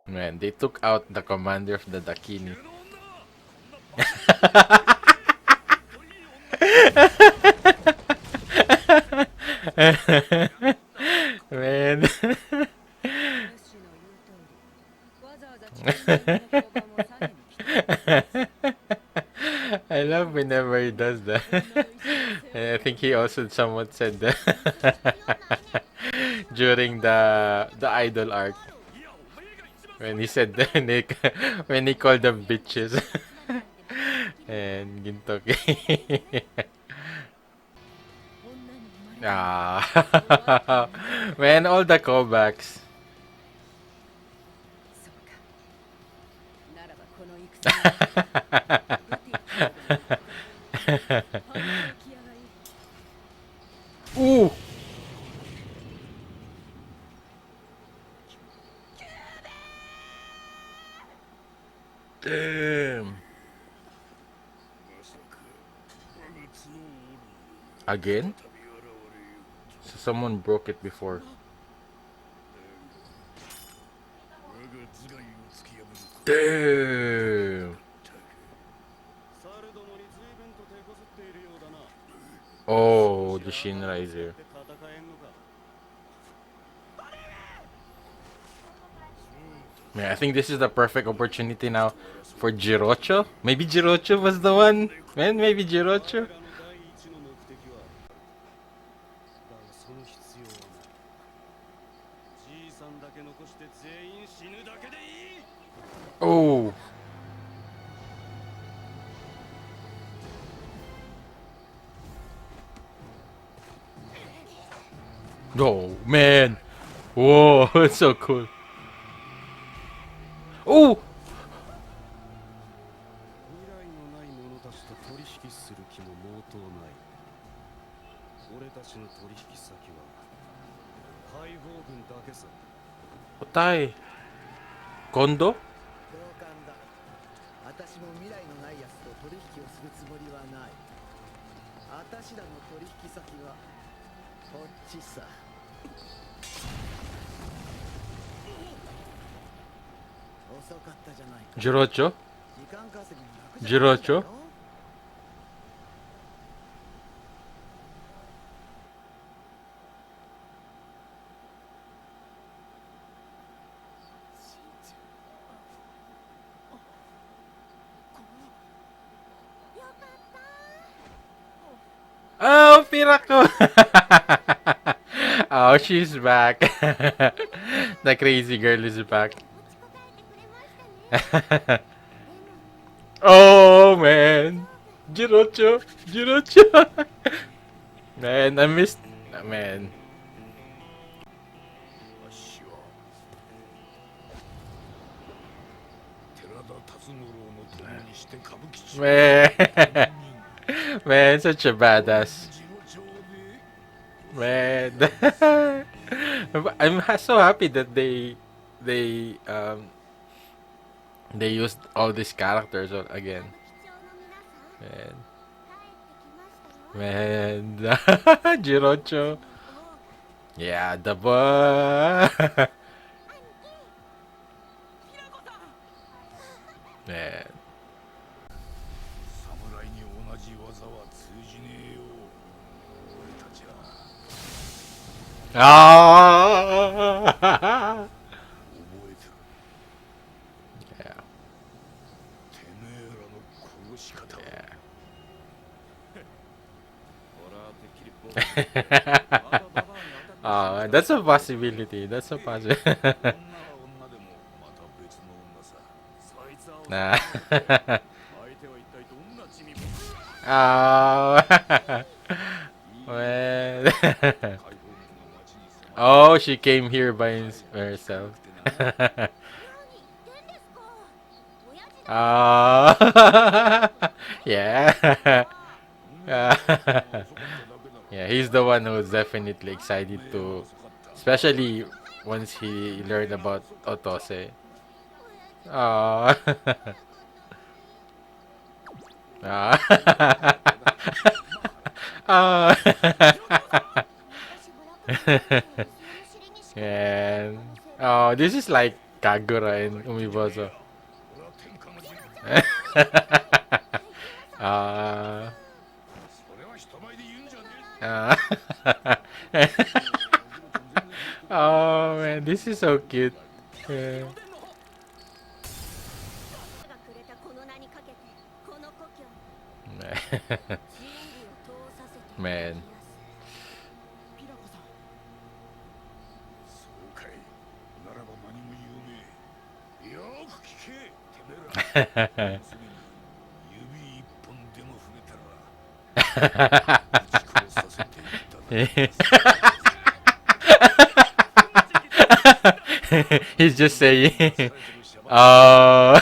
Man, they took out the commander of the Dakini. Man. I love whenever he does that. And I think he also somewhat said that during the idol arc when he said that when he called them bitches and Gintoki. Ah, man, all the callbacks. Ooh. Damn. Again? So someone broke it before. Damn. Oh, the Shinraiser. Man, I think this is the perfect opportunity now for Jirocho. Maybe Jirocho was the one. Man, maybe Jirocho. Oh. Oh, man. Whoa, it's so cool. Oh! Otay. Kondo? Jirocho? Jirocho? Oh, Pirako! Oh, she's back. The crazy girl is back. Oh, man. Jirocho. Jirocho. Man, I missed... Man. Man. Man, such a badass. Man. So happy that they used all these characters again. Man. Man. Jirocho. Yeah, the boy. Man. Ah. Yeah. Yeah. Oh, that's a possibility. That's a possibility. Nah. Oh. Well. Oh, she came here by herself. Oh. Yeah. Yeah, he's the one who's definitely excited to, especially once he learned about Otose. Oh. Ah. Oh. Yeah. Oh, this is like Kagura and Umibozo. uh, uh, oh man, this is so cute. Yeah. Man. He's just saying, oh.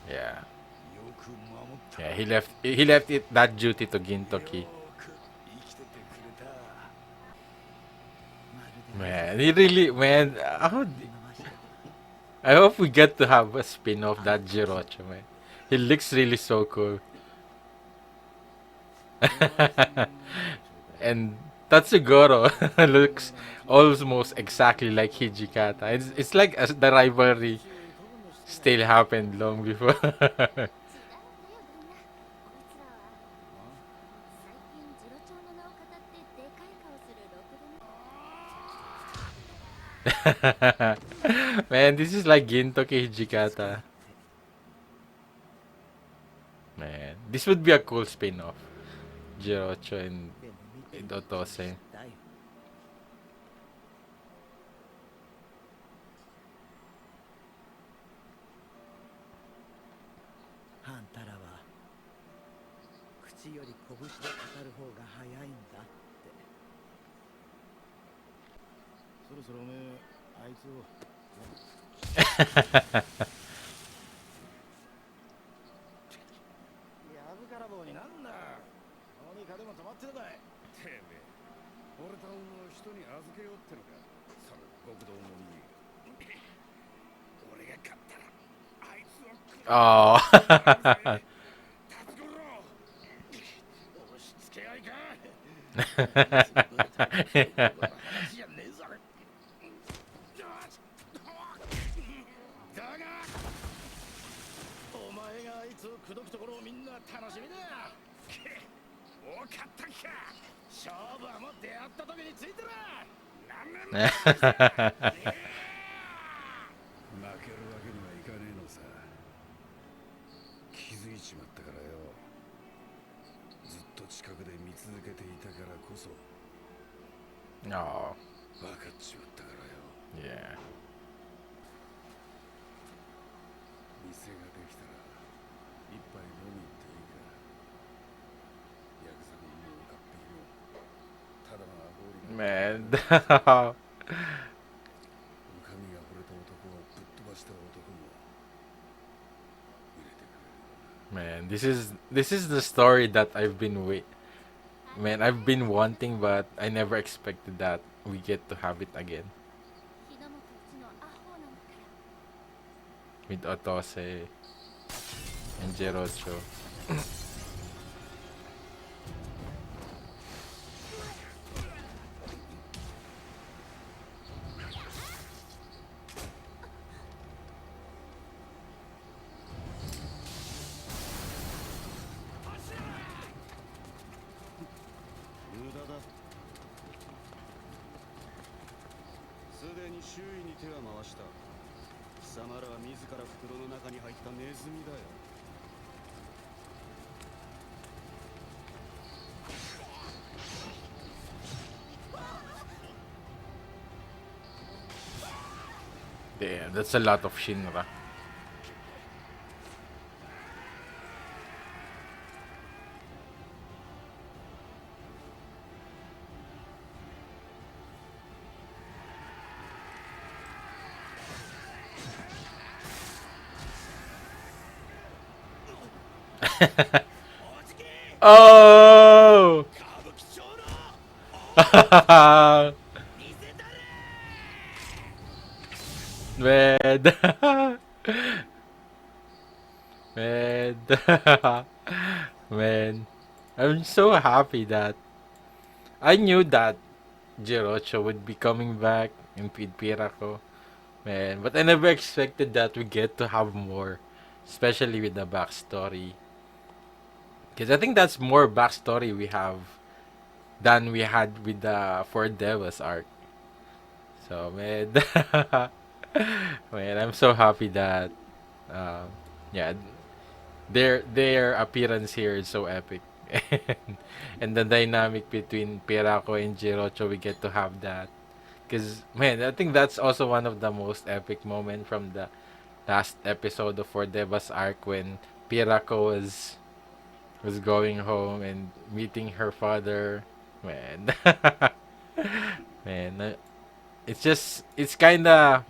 Yeah. Yeah, he left it that duty to Gintoki. Man, he really man. I hope we get to have a spin-off that Jirocho, man. He looks really so cool. And Tatsugoro looks almost exactly like Hijikata. It's like the rivalry still happened long before. Man, this is like Gintoki Hijikata. Man, this would be a cool spin-off. Jirocho and Otose. あんたらは口より拳で語る方が早いんだって。そろそろおめえあいつをやぶから棒になんだ。何かでも止まってるかい。てめえ俺との人に預けようってのか。その極道もに俺が勝ったらあいつを Oh. お前があいつを口説くところをみんな楽しみだ。おかったか。勝負はもう出会った時についてる。負けるわけにはいかねえのさ。気づいちまったからよ。ずっと近くで見続けていたからこそ。Oh. 分かっちまったからよ。Yeah. 店ができたら一杯飲み行っていいか。ヤクザの家を買ってきろ。ただのアホ売り Man. お上が惚れた男をぶっ飛ばした男も入れてくれるよな。 Man, this is the story that I've been wanting, but I never expected that we get to have it again with Otose and Jirocho. Damn, that's a lot of Shinra. Oh! Man. Man, I'm so happy that I knew that Jirocho would be coming back in Pirako. Man, but I never expected that we get to have more, especially with the backstory. Because I think that's more backstory we have than we had with the Four Devas arc. So man, man, I'm so happy that um, yeah, their appearance here is so epic. And the dynamic between Pirako and Jirocho, we get to have that. Because man, I think that's also one of the most epic moment from the last episode of For Deva's arc when Pirako was going home and meeting her father. Man, man, it's just it's kind of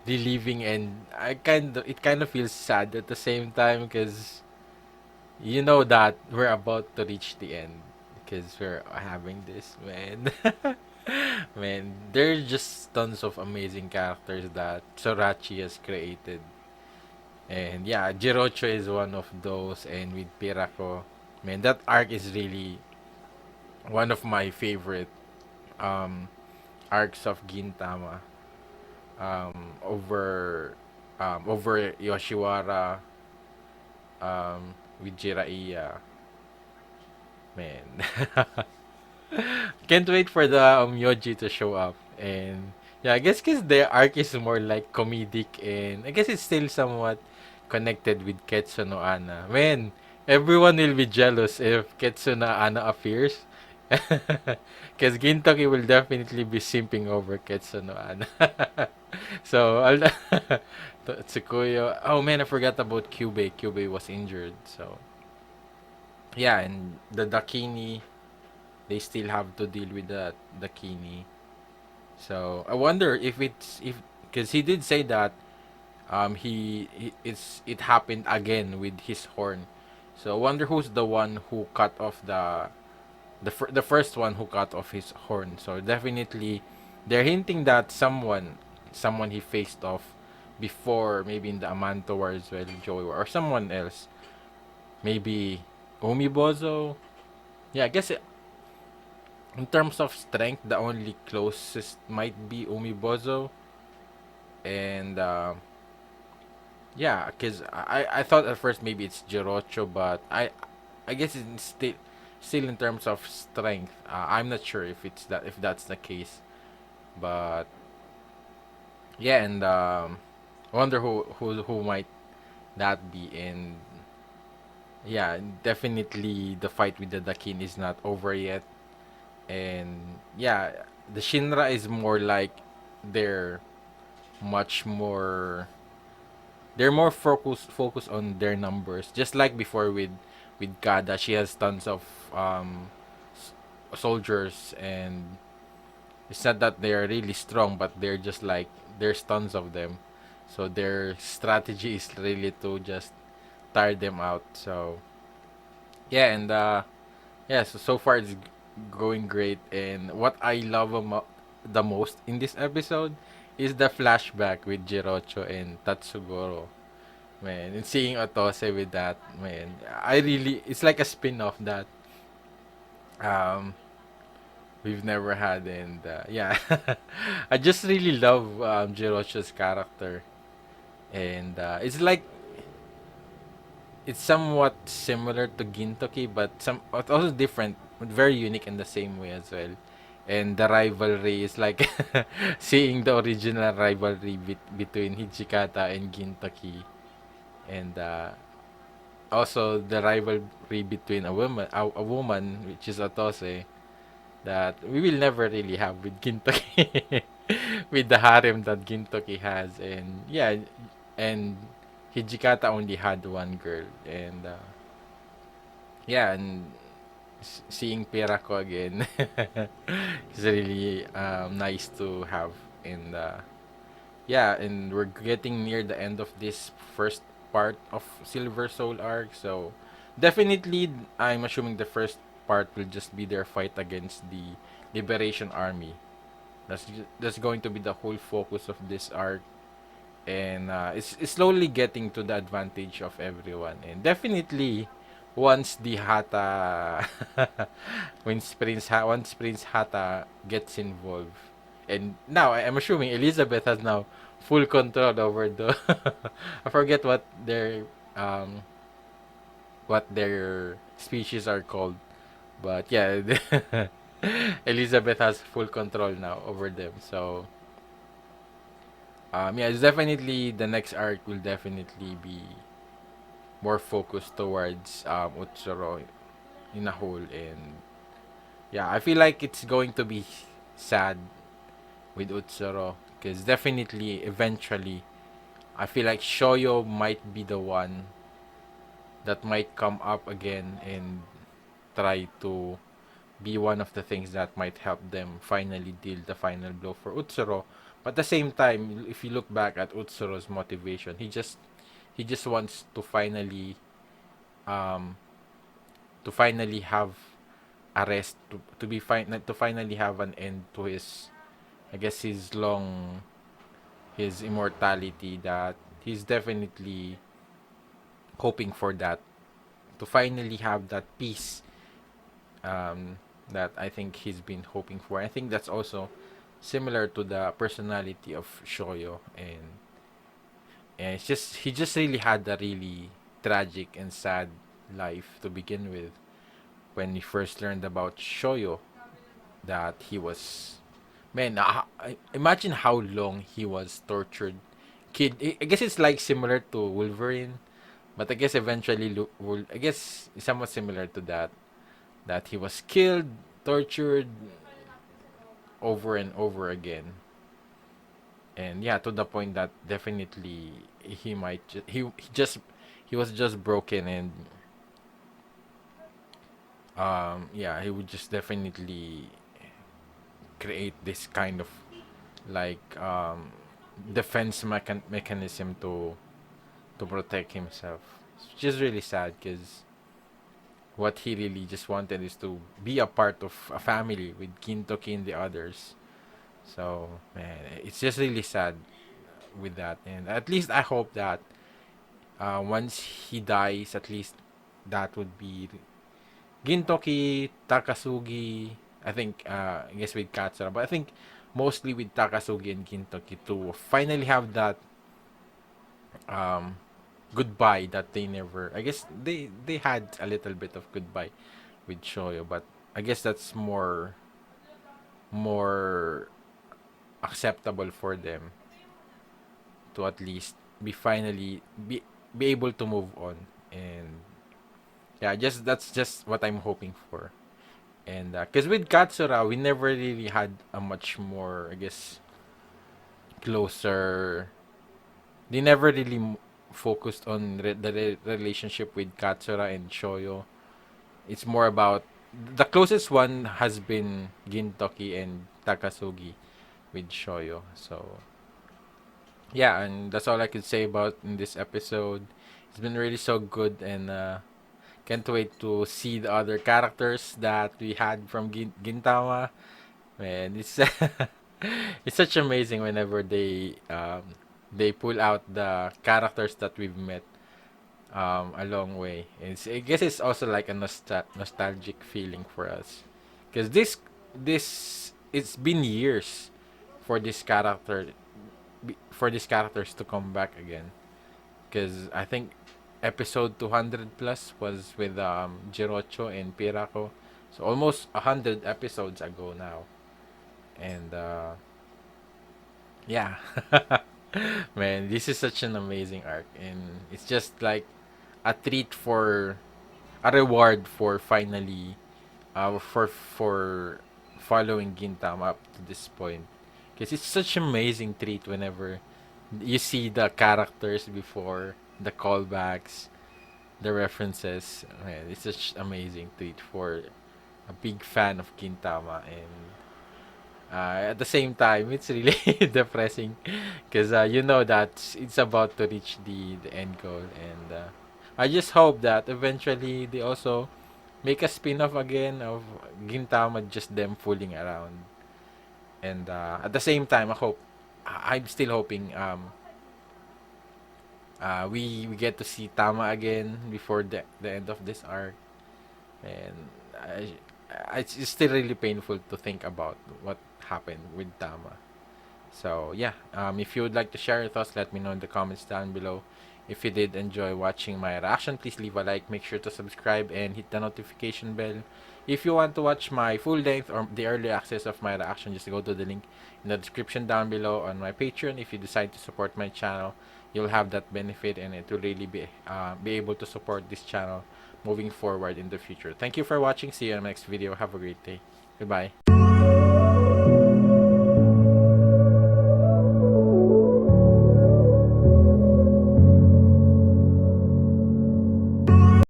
relieving, and it kind of feels sad at the same time because you know that we're about to reach the end because we're having this, man. Man, there's just tons of amazing characters that Sorachi has created. And yeah, Jirocho is one of those, and with Pirako, man, that arc is really one of my favorite um arcs of Gintama. Over Yoshiwara, with Jiraiya, man. Can't wait for the Yoji to show up. And yeah, I guess because the arc is more like comedic, and I guess it's still somewhat connected with Ketsu no Ana. Man, everyone will be jealous if Ketsu no Ana appears. Because Gintoki will definitely be simping over Ketsu no Ana. So, Tsukuyo. Oh man, I forgot about Kyubei. Kyubei was injured. So, yeah, and the Dakini, they still have to deal with the Dakini. So I wonder if it's if because he did say that it happened again with his horn. So I wonder who's the one who cut off the first one who cut off his horn. So definitely they're hinting that someone he faced off before, maybe in the Amanto War as well, Joey War, or someone else, maybe Umibozo. Yeah, I guess in terms of strength, the only closest might be Umibozo. And yeah, because I thought at first maybe it's Jirocho, but I guess it's still in terms of strength. I'm not sure if that's the case, but yeah, and I wonder who might that be. And yeah, definitely the fight with the Dakin is not over yet. And yeah, the Shinra is more like they're much more they're more focused on their numbers, just like before with Kada. She has tons of soldiers, and it's not that they're really strong, but they're just like there's tons of them, so their strategy is really to just tire them out. So yeah, and yeah, so far it's going great. And what I love the most in this episode is the flashback with Jirocho and Tatsugoro. Man, and seeing Otose with that, man, it's like a spin-off that um we've never had. And yeah, I just really love Jirocho's character. And it's like it's somewhat similar to Gintoki, but also different, but very unique in the same way as well. And the rivalry is like seeing the original rivalry between Hijikata and Gintoki. And also the rivalry between a woman, which is Otose, that we will never really have with Gintoki, with the harem that Gintoki has. And yeah, and Hijikata only had one girl. And yeah, and seeing Pirako again is really nice to have. And yeah, and we're getting near the end of this first part of Silver Soul arc. So definitely, I'm assuming the first part will just be their fight against the Liberation Army. That's going to be the whole focus of this arc. and it's slowly getting to the advantage of everyone. And definitely, once the Hata, once Prince Hata gets involved, and now I'm assuming Elizabeth has now full control over the. I forget um what their species are called, but yeah, Elizabeth has full control now over them. So yeah, it's definitely the next arc will definitely be more focused towards Utsuro in a whole, and yeah, I feel like it's going to be sad with Utsuro because definitely eventually I feel like Shoyo might be the one that might come up again and try to be one of the things that might help them finally deal the final blow for Utsuro. But at the same time, if you look back at Utsuro's motivation, he just wants um to finally have a rest to be fine to finally have an end to his, I guess, his immortality, that he's definitely hoping for that, to finally have that peace, um that I think he's been hoping for. I think that's also similar to the personality of Shoyo, and it's just he just really had a really tragic and sad life to begin with. When we first learned about Shoyo, that he was, man, imagine how long he was tortured. Kid, I guess it's like similar to Wolverine, but I guess eventually, I guess somewhat similar to that. That he was killed, tortured over and over again, and yeah, to the point that definitely he might he was just broken, and yeah, he would just definitely create this kind of like defense mechanism to protect himself. Which is really sad because what he really just wanted is to be a part of a family with Gintoki and the others. So man, it's just really sad with that. And at least I hope that once he dies, at least that would be Gintoki, Takasugi. I think I guess with Katsura, but I think mostly with Takasugi and Gintoki to finally have that um goodbye that they never, I guess they had a little bit of goodbye with Shoyo, but I guess that's more acceptable for them to at least be able to move on. And yeah, just that's just what I'm hoping for. And because with Katsura, we never really had a much more, I guess, closer. They never really focused on relationship with Katsura and Shoyo. It's more about the closest one has been Gintoki and Takasugi with Shoyo. So yeah, and that's all I could say about in this episode. It's been really so good, and can't wait to see the other characters that we had from Gintama. Man, it's it's such amazing whenever they pull out the characters that we've met a long way. I guess it's also like a nostalgic feeling for us, because this it's been years for for these characters to come back again. Because I think episode 200 plus was with Jirocho and Pirako, so almost 100 episodes ago now. And yeah, man, this is such an amazing arc, and it's just like a treat for a reward for finally for following Gintama up to this point, because it's such an amazing treat whenever you see the characters before, the callbacks, the references. Man, it's such amazing treat for a big fan of Gintama. And at the same time, it's really depressing because you know that it's about to reach the end goal. And I just hope that eventually they also make a spin-off again of Gintama, just them fooling around. And at the same time, I'm still hoping We get to see Tama again before the end of this arc, and it's still really painful to think about what happened with Tama. So yeah, if you would like to share your thoughts, let me know in the comments down below. If you did enjoy watching my reaction, please leave a like, make sure to subscribe, and hit the notification bell. If you want to watch my full length or the early access of my reaction, just go to the link in the description down below on my Patreon. If you decide to support my channel, you'll have that benefit, and it will really be able to support this channel moving forward in the future. Thank you for watching. See you in the next video. Have a great day. Goodbye.